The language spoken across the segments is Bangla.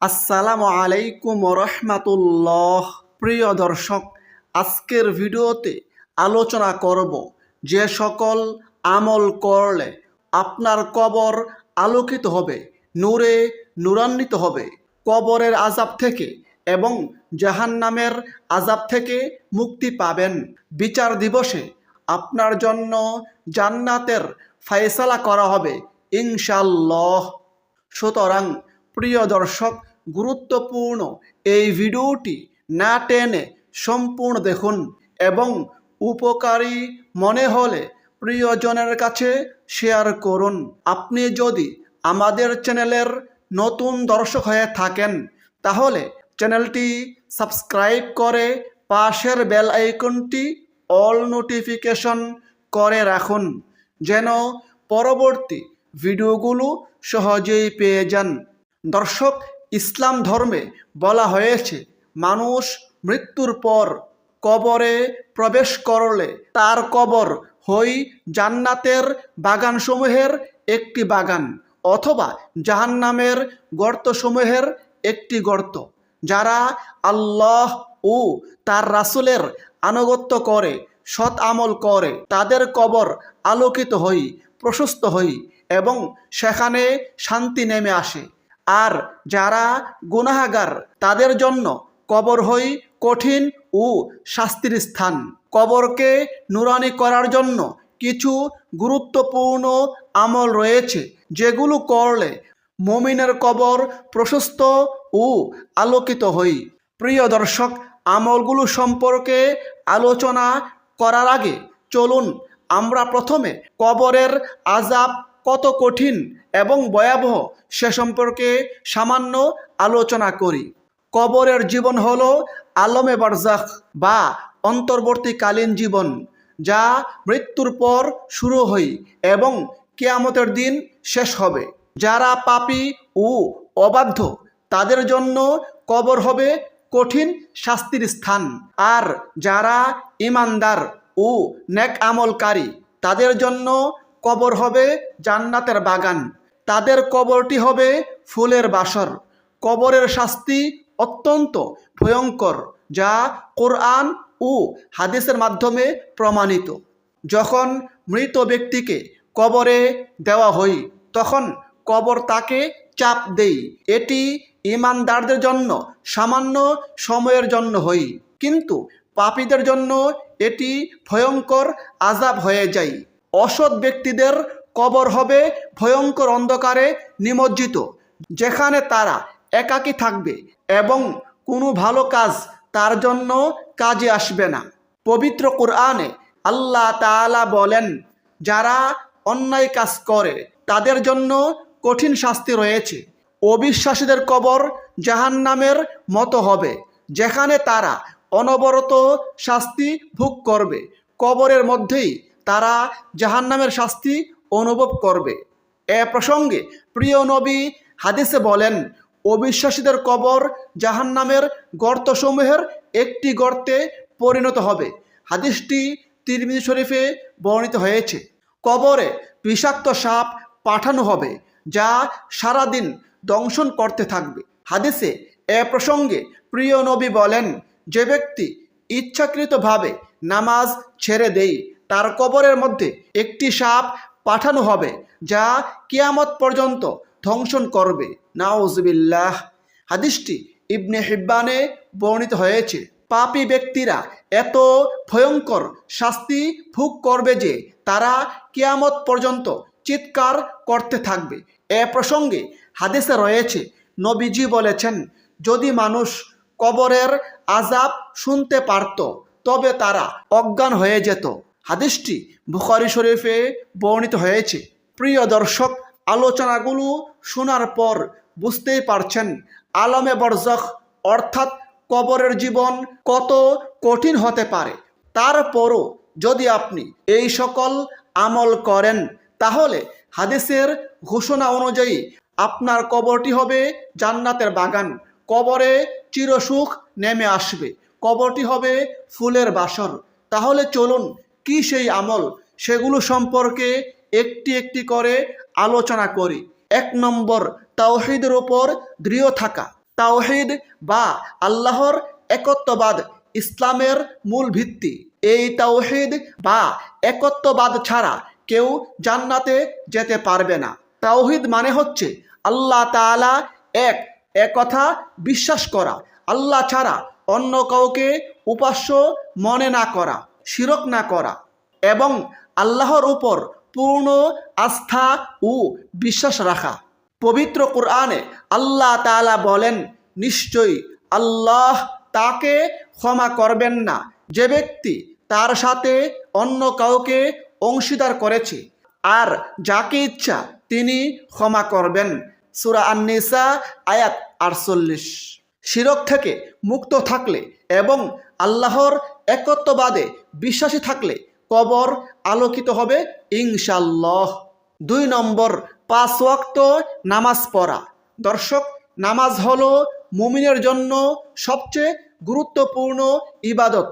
আসসালামু আলাইকুম রহমাতুল্লাহ। প্রিয় দর্শক, আজকের ভিডিওতে আলোচনা করব যে সকল আমল করলে আপনার কবর আলোকিত হবে, নূরে নূরান্বিত হবে, কবরের আযাব থেকে এবং জাহান্নামের আযাব থেকে মুক্তি পাবেন। বিচার দিবসে আপনার জন্য জান্নাতের ফয়সালা করা হবে ইনশাআল্লাহ। সুতরাং প্রিয় দর্শক, গুরুত্বপূর্ণ এই ভিডিওটি না টেনে সম্পূর্ণ দেখুন এবং উপকারী মনে হলে প্রিয়জনের কাছে শেয়ার করুন। আপনি যদি আমাদের চ্যানেলের নতুন দর্শক হয়ে থাকেন তাহলে চ্যানেলটি সাবস্ক্রাইব করে পাশের বেল আইকনটি অল নোটিফিকেশন করে রাখুন, যেন পরবর্তী ভিডিওগুলো সহজেই পেয়ে যান। দর্শক, ইসলাম ধর্মে বলা হয়েছে মানুষ মৃত্যুর পর কবরে প্রবেশ করলে তার কবর হয় জান্নাতের বাগানসমূহের একটি বাগান অথবা জাহান্নামের গর্তসমূহের একটি গর্ত। যারা আল্লাহ ও তার রাসূলের আনুগত্য করে, সৎ আমল করে, তাদের কবর আলোকিত হয়, প্রশস্ত হয় এবং সেখানে শান্তি নেমে আসে। আর যারা গুনাহগার তাদের জন্য কবর হয় কঠিন ও শাস্তির স্থান। কবরকে নুরানি করার জন্য কিছু গুরুত্বপূর্ণ আমল রয়েছে যেগুলো করলে মুমিনের কবর প্রশস্ত ও আলোকিত হয়। প্রিয় দর্শক, আমলগুলো সম্পর্কে আলোচনা করার আগে চলুন আমরা প্রথমে কবরের আযাব কত কঠিন এবং ভয়াবহ সে সম্পর্কে সামান্য আলোচনা করি। কবরের জীবন হলো আলমে বারজাখ বা অন্তর্বর্তীকালীন জীবন, যা মৃত্যুর পর শুরু হয় এবং কিয়ামতের দিন শেষ হবে। যারা পাপী ও অবাধ্য তাদের জন্য কবর হবে কঠিন শাস্তির স্থান, আর যারা ঈমানদার ও নেক আমলকারী তাদের জন্য কবর হবে জান্নাতের বাগান। তাদের কবরটি হবে ফুলের বাসর। কবরের শাস্তি অত্যন্ত ভয়ঙ্কর, যা কোরআন ও হাদিসের মাধ্যমে প্রমাণিত। যখন মৃত ব্যক্তিকে কবরে দেওয়া হয় তখন কবর তাকে চাপ দেয়। এটি ঈমানদারদের জন্য সামান্য সময়ের জন্য হয়, কিন্তু পাপীদের জন্য এটি ভয়ঙ্কর আযাব হয়ে যায়। অসৎ ব্যক্তিদের কবর হবে ভয়ঙ্কর অন্ধকারে নিমজ্জিত, যেখানে তারা একাকী থাকবে এবং কোনো ভালো কাজ তার জন্য কাজে আসবে না। পবিত্র কোরআনে আল্লাহ তাআলা বলেন, যারা অন্যায় কাজ করে তাদের জন্য কঠিন শাস্তি রয়েছে। অবিশ্বাসীদের কবর জাহান্নামের মতো হবে, যেখানে তারা অনবরত শাস্তি ভোগ করবে। কবরের মধ্যেই তারা জাহান্নামের শাস্তি অনুভব করবে। এ প্রসঙ্গে প্রিয় নবী হাদিসে বলেন, অবিশ্বাসীদের কবর জাহান্নামের গর্তসমূহের একটি গর্তে পরিণত হবে। হাদিসটি তিরমিজি শরীফে বর্ণিত হয়েছে। কবরে বিষাক্ত সাপ পাঠানো হবে, যা সারাদিন দংশন করতে থাকবে। হাদিসে এ প্রসঙ্গে প্রিয় নবী বলেন, যে ব্যক্তি ইচ্ছাকৃতভাবে নামাজ ছেড়ে দেয় তার কবরের মধ্যে একটি সাপ পাঠানো হবে, যা কিয়ামত পর্যন্ত দংশন করবে। নাউজুবিল্লাহ। হাদিসটি ইবনে হিব্বানে বর্ণিত হয়েছে। পাপী ব্যক্তিরা এত ভয়ঙ্কর শাস্তি ভোগ করবে যে তারা কিয়ামত পর্যন্ত চিৎকার করতে থাকবে। এ প্রসঙ্গে হাদিসে রয়েছে, নবীজি বলেছেন, যদি মানুষ কবরের আযাব শুনতে পারত তবে তারা অজ্ঞান হয়ে যেত। হাদিসটি বুখারী শরীফে বর্ণিত হয়েছে। প্রিয় দর্শক, আলোচনাগুলো শোনার পর বুঝতেই পারছেন আলমে বারজাখ অর্থাৎ কবরের জীবন কত কঠিন হতে পারে। তারপরও যদি আপনি এই সকল আমল করেন তাহলে হাদিসের ঘোষণা অনুযায়ী আপনার কবরটি হবে জান্নাতের বাগান। কবরে চিরসুখ নেমে আসবে। কবরটি হবে ফুলের বাসর। তাহলে চলুন কি সেই আমল, সেগুলো সম্পর্কে একটি একটি করে আলোচনা করি। 1 নম্বর, তাওহীদের উপর দৃঢ় থাকা। তাওহীদ বা আল্লাহর একত্ববাদ ইসলামের মূল ভিত্তি। এই তাওহীদ বা একত্ববাদ ছাড়া কেউ জান্নাতে যেতে পারবে না। তাওহীদ মানে হচ্ছে আল্লাহ তাআলা এক, একথা বিশ্বাস করা, আল্লাহ ছাড়া অন্য কাউকে উপাস্য মনে না করা, শিরক না করা এবং আল্লাহর উপর পূর্ণ আস্থা ও বিশ্বাস রাখা। পবিত্র কোরআনে আল্লাহ তাআলা বলেন, নিশ্চয়ই আল্লাহ তাকে ক্ষমা করবেন না যে ব্যক্তি তার সাথে অন্য কাউকে অংশীদার করেছে, আর যাকে ইচ্ছা তিনি ক্ষমা করবেন। সূরা আন-নিসা আয়াত 48। শিরক থেকে মুক্ত থাকলে এবং আল্লাহর একত্ববাদে বিশ্বাসী থাকলে কবর আলোকিত হবে ইনশাআল্লাহ। 2 নম্বর, 5 ওয়াক্ত নামাজ পড়া। দর্শক, নামাজ হলো মুমিনের জন্য সবচেয়ে গুরুত্বপূর্ণ ইবাদত।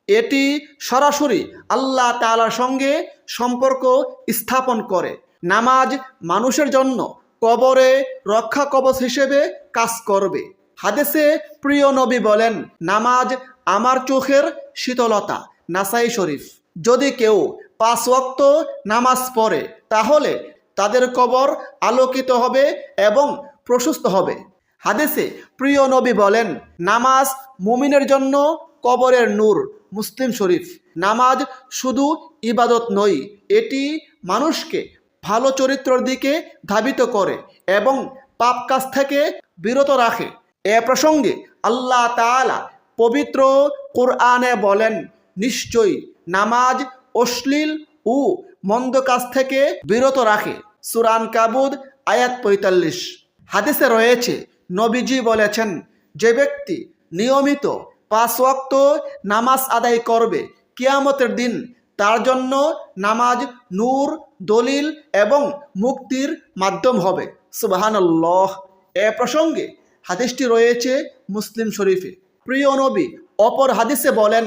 এটি সরাসরি আল্লাহ তাআলার সঙ্গে সম্পর্ক স্থাপন করে। নামাজ মানুষের জন্য কবরে রক্ষা কবচ হিসেবে কাজ করবে। হাদিসে প্রিয় নবী বলেন, নামাজ আমার চোখের শীতলতা। নাসাই শরীফ। যদি কেউ 5 ওয়াক্ত নামাজ পড়ে তাহলে তাদের কবর আলোকিত হবে এবং প্রশস্ত হবে। হাদিসে প্রিয় নবী বলেন, নামাজ মুমিনের জন্য কবরের নূর। মুসলিম শরীফ। নামাজ শুধু ইবাদত নয়, এটি মানুষকে ভালো চরিত্রের দিকে ধাবিত করে এবং পাপ কাজ থেকে বিরত রাখে। এ প্রসঙ্গে আল্লাহ তাআলা পবিত্র কোরআনে বলেন, নিশ্চয়ই নামাজ অশ্লীল ও মন্দ কাজ থেকে বিরত রাখে। সূরা আনকাবুত আয়াত 45। হাদিসে রয়েছে, নবীজি বলেছেন, যে ব্যক্তি নিয়মিত 5 ওয়াক্ত নামাজ আদায় করবে, কিয়ামতের দিন তার জন্য নামাজ নূর, দলিল এবং মুক্তির মাধ্যম হবে। সুবহানাল্লাহ। এ প্রসঙ্গে হাদিসটি রয়েছে মুসলিম শরীফে। প্রিয় নবী অপর হাদিসে বলেন,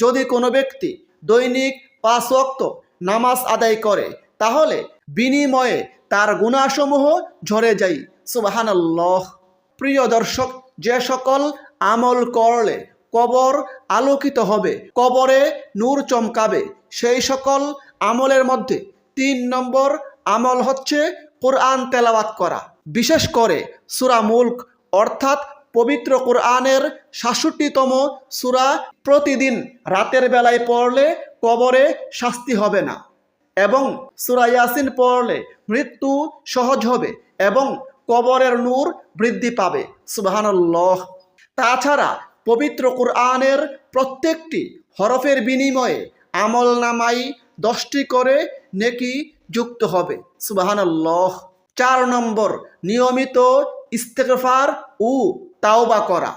যদি কোনো ব্যক্তি দৈনিক 5 ওয়াক্ত নামাজ আদায় করে তাহলে বিনিময়ে তার গুনাহসমূহ ঝরে যায়। সুবহানাল্লাহ। প্রিয় দর্শক, যে সকল আমল করলে কবর আলোকিত হবে, কবরে নূর চমকাবে, সেই সকল আমলের মধ্যে 3 নম্বর আমল হচ্ছে কোরআন তেলাওয়াত করা। বিশেষ করে সূরা মুলক অর্থাৎ পবিত্র কোরআনের 67তম সূরা প্রতিদিন রাতের বেলায় পড়লে কবরে শাস্তি হবে না এবং সূরা ইয়াসিন পড়লে মৃত্যু সহজ হবে এবং কবরের নূর বৃদ্ধি পাবে। সুবহানাল্লাহ। তাছাড়া পবিত্র কোরআনের প্রত্যেকটি হরফের বিনিময়ে আমল নামাই 10টি করে নেকি যুক্ত হবে। সুবহানাল্লাহ। 4 নম্বর, নিয়মিত ইস্তেগফার ও তাওবা করা।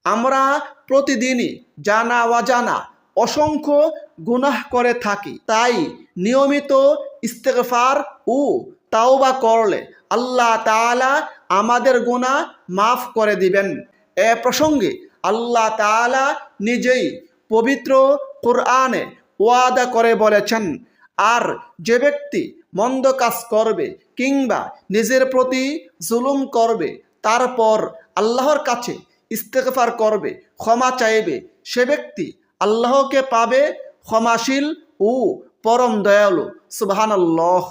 আমরা প্রতিদিনই জানা অজানা অসংখ্য গুনাহ করে থাকি, তাই নিয়মিত ইস্তেগফার ও তাওবা করলে আল্লাহ তাআলা আমাদের গুনাহ মাফ করে দিবেন। এ প্রসঙ্গে আল্লাহ তাআলা নিজেই পবিত্র কোরআনে ওয়াদা করে বলেছেন, আর যে ব্যক্তি মন্দ কাজ করবে কিংবা নিজের প্রতি জুলুম করবে, তারপর আল্লাহর কাছে ইস্তেগফার করবে, ক্ষমা চাইবে, সে ব্যক্তি আল্লাহকে পাবে ক্ষমাশীল ও পরম দয়ালু। সুবহানাল্লাহ।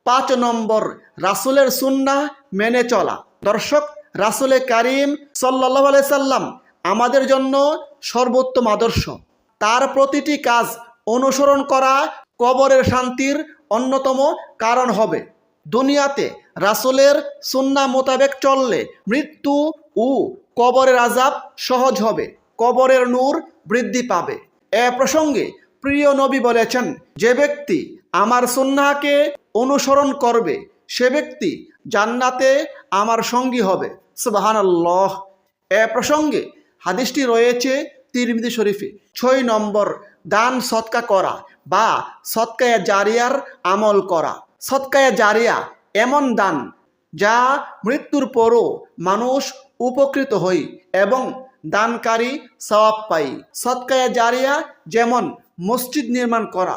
5 নম্বর, রাসূলের সুন্নাহ মেনে চলা। দর্শক, রাসূলে কারীম সাল্লাল্লাহু আলাইহি সাল্লাম আমাদের জন্য সর্বোত্তম আদর্শ। তার প্রতিটি কাজ অনুসরণ করা কবরের শান্তির অন্যতম কারণ হবে। দুনিয়াতে রাসূলের সুন্নাহ মোতাবেক চললে মৃত্যু ও কবরের আযাব সহজ হবে, কবরের নূর বৃদ্ধি পাবে। এ প্রসঙ্গে প্রিয় নবী বলেছেন, যে ব্যক্তি আমার সুন্নাহকে অনুসরণ করবে সে ব্যক্তি জান্নাতে আমার সঙ্গী হবে। সুবহানাল্লাহ। এ প্রসঙ্গে হাদিসটি রয়েছে তিরমিজি শরীফে। 6 নম্বর, দান সদকা করা বা সদকায়ে জারিয়ার আমল করা। সদকায়ে জারিয়া এমন দান যা মৃত্যুর পরও মানুষ উপকৃত হয় এবং দানকারী সওয়াব পায়। সদকায়ে জারিয়া যেমন মসজিদ নির্মাণ করা,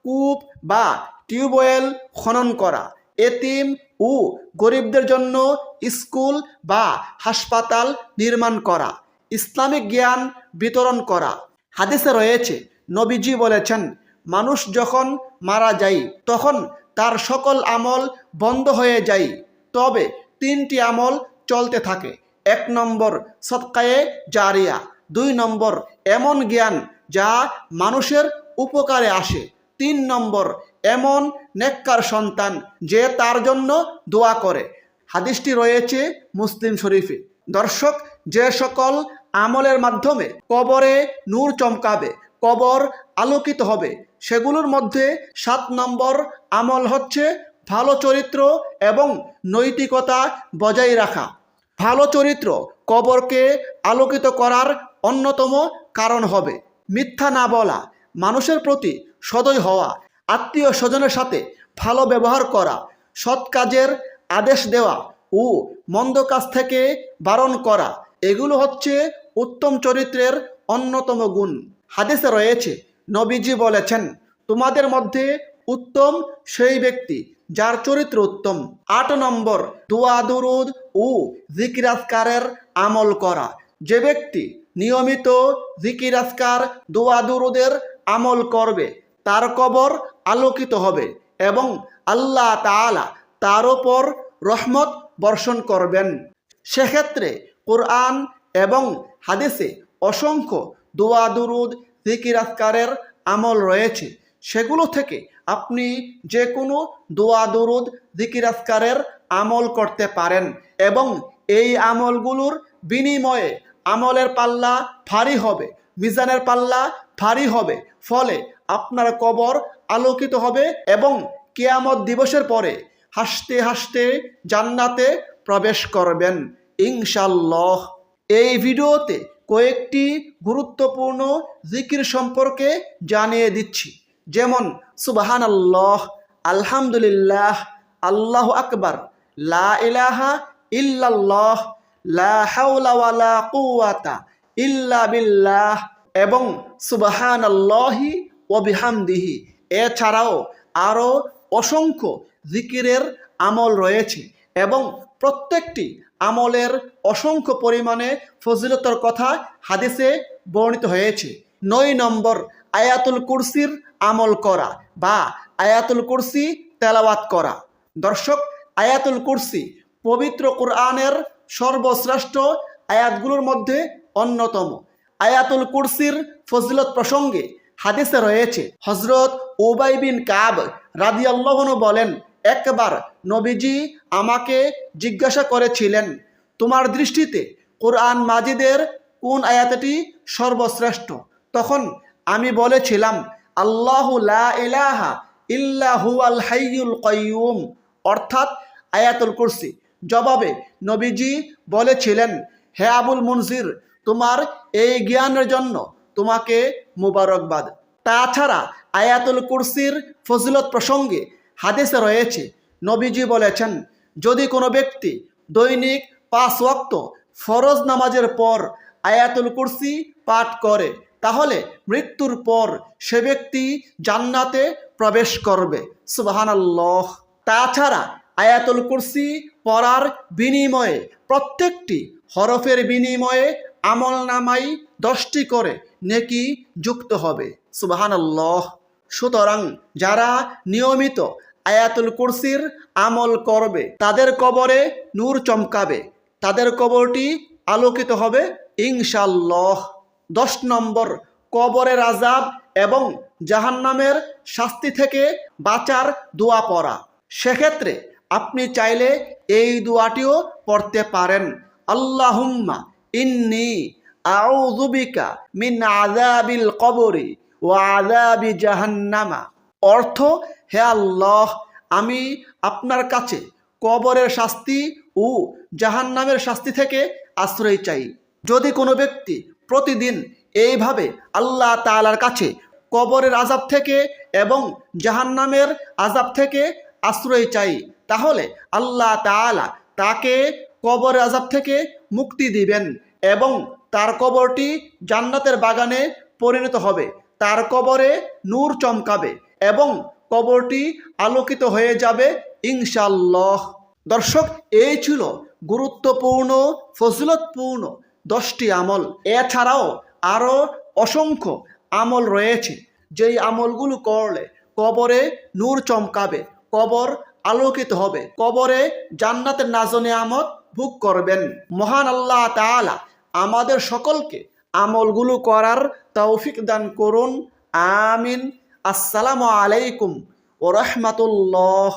কূপ বা টিউবওয়েল খনন করা, এতিম ও গরিবদের জন্য স্কুল বা হাসপাতাল নির্মাণ করা, ইসলামিক জ্ঞান বিতরণ করা। হাদিসে রয়েছে, নবীজি বলেছেন, মানুষ যখন মারা যায় তখন তার সকল আমল বন্ধ হয়ে যায়, তবে 3টি আমল চলতে থাকে। 1 নম্বর সদকায়ে জারিয়া, 2 নম্বর এমন জ্ঞান যা মানুষের উপকারে আসে, 3 নম্বর এমন নেককার সন্তান যে তার জন্য দোয়া করে। হাদিসটি রয়েছে মুসলিম শরীফে। দর্শক, যে সকল আমলের মাধ্যমে কবরে নূর চমকাবে, কবর আলোকিত হবে, সেগুলোর মধ্যে 7 নম্বর আমল হচ্ছে ভালো চরিত্র এবং নৈতিকতা বজায় রাখা। ভালো চরিত্র কবরকে আলোকিত করার অন্যতম কারণ হবে। মিথ্যা না বলা, মানুষের প্রতি সদয় হওয়া, আত্মীয় স্বজনের সাথে ভালো ব্যবহার করা, সৎ কাজের আদেশ দেওয়া ও মন্দ কাজ থেকে বারণ করা, এগুলো হচ্ছে উত্তম চরিত্রের অন্যতম গুণ। হাদিসে রয়েছে, নবীজি বলেছেন, তোমাদের মধ্যে উত্তম সেই ব্যক্তি যার চরিত্র উত্তম। 8 নম্বর দোয়া দুরুদ ও জিকির আজকারের আমল করা। যে ব্যক্তি নিয়মিত জিকির আজকার, দোয়া দুরুদের আমল করবে, তার কবর আলোকিত হবে এবং আল্লাহ তাআলা তার ওপর রহমত বর্ষণ করবেন। সেক্ষেত্রে কোরআন এবং হাদিসে অসংখ্য দোয়া দুরুদ জিকির আজকারের আমল রয়েছে। সেগুলো থেকে আপনি যে কোনো দোয়া দুরুদ জিকির আজকারের আমল করতে পারেন এবং এই আমলগুলোর বিনিময়ে আমলের পাল্লা ভারী হবে, মিজানের পাল্লা ভারী হবে, ফলে আপনার কবর আলোকিত হবে এবং কিয়ামত দিবসের পরে হাসতে হাসতে জান্নাতে প্রবেশ করবেন ইনশাআল্লাহ। এই ভিডিওতে কয়েকটি গুরুত্বপূর্ণ জিকির সম্পর্কে জানিয়ে দিচ্ছি, যেমন সুবহানাল্লাহ, আলহামদুলিল্লাহ, আল্লাহু আকবার, লা ইলাহা ইল্লাল্লাহ, লা হাওলা ওয়ালা কুওয়াতা ইল্লা বিল্লাহ এবং সুবহানাল্লাহি ওয়া বিহামদিহি। এছাড়াও আরও অসংখ্য জিকিরের আমল রয়েছে এবং প্রত্যেকটি আমলের অসংখ্য পরিমাণে ফজিলতের কথা হাদিসে বর্ণিত হয়েছে। 9 নম্বর আয়াতুল কুরসির আমল করা বা আয়াতুল কুরসি তেলাওয়াত করা। দর্শক, আয়াতুল কুরসি পবিত্র কোরআনের সর্বশ্রেষ্ঠ আয়াতগুলোর মধ্যে অন্যতম। আয়াতুল কুরসির ফজিলত প্রসঙ্গে হাদিসে রয়েছে, হযরত উবাই বিন কাব রাদিয়াল্লাহু আনহু বলেন, একবার নবীজি আমাকে জিজ্ঞাসা করেছিলেন, তোমার দৃষ্টিতে কোরআন মাজিদের কোন আয়াতটি সর্বশ্রেষ্ঠ? তখন আমি বলেছিলাম, আল্লাহু লা ইলাহা ইল্লা হুয়াল হাইয়ুল কাইয়ুম, অর্থাৎ আয়াতুল কুরসি। জবাবে নবীজি বলেছিলেন, হে আবুল মুনজির, তোমার এই জ্ঞানের জন্য তোমাকে মুবারকবাদ। তাছাড়া আয়াতুল কুরসির ফজিলত প্রসঙ্গে হাদিসে রয়েছে, নবীজি বলেছেন, যদি কোনো ব্যক্তি দৈনিক 5 ওয়াক্ত ফরজ নামাজের পর আয়াতুল কুরসি পাঠ করে, তাহলে মৃত্যুর পর সে ব্যক্তি জান্নাতে প্রবেশ করবে। সুবহানাল্লাহ। তাছাড়া আয়াতুল কুরসি পড়ার বিনিময়ে, প্রত্যেকটি হরফের বিনিময়ে আমলনামায় 10টি করে নেকি যুক্ত হবে। সুবহানাল্লাহ। সুতরাং যারা নিয়মিত আয়াতুল কুরসির আমল করবে, তাদের কবরে নূর চমকাবে, তাদের কবরটি আলোকিত হবে ইনশাআল্লাহ। 10 নম্বর কবরের আযাব এবং জাহান্নামের শাস্তি থেকে বাঁচার দোয়া পড়া। সেক্ষেত্রে আপনি চাইলে এই দোয়াটিও পড়তে পারেন, আল্লাহুম্মা ইন্নী আউযু বিকা মিন আযাবিল কবরি ওয়া আযাবি জাহান্নামা। অর্থ, হে আল্লাহ, আমি আপনার কাছে কবরের শাস্তি ও জাহান্নামের শাস্তি থেকে আশ্রয় চাই। যদি কোনো ব্যক্তি প্রতিদিন এইভাবে আল্লাহ তাআলার কাছে কবরের আযাব থেকে এবং জাহান্নামের আযাব থেকে আশ্রয় চাই, তাহলে আল্লাহ তাআলা তাকে কবরের আযাব থেকে মুক্তি দিবেন এবং তার কবরটি জান্নাতের বাগানে পরিণত হবে, তার কবরে নূর চমকাবে এবং কবরটি আলোকিত হয়ে যাবে ইনশাআল্লাহ। দর্শক, এই ছিল গুরুত্বপূর্ণ ফজিলতপূর্ণ 10টি আমল। এছাড়াও আরও অসংখ্য আমল রয়েছে, যেই আমলগুলো করলে কবরে নূর চমকাবে, কবর আলোকিত হবে, কবরে জান্নাতের নাজ নেয়ামত ভোগ করবেন। মহান আল্লাহ তাআলা আমাদের সকলকে আমলগুলো করার তৌফিক দান করুন। আমিন। আসসালামু আলাইকুম ওয়া রাহমাতুল্লাহ।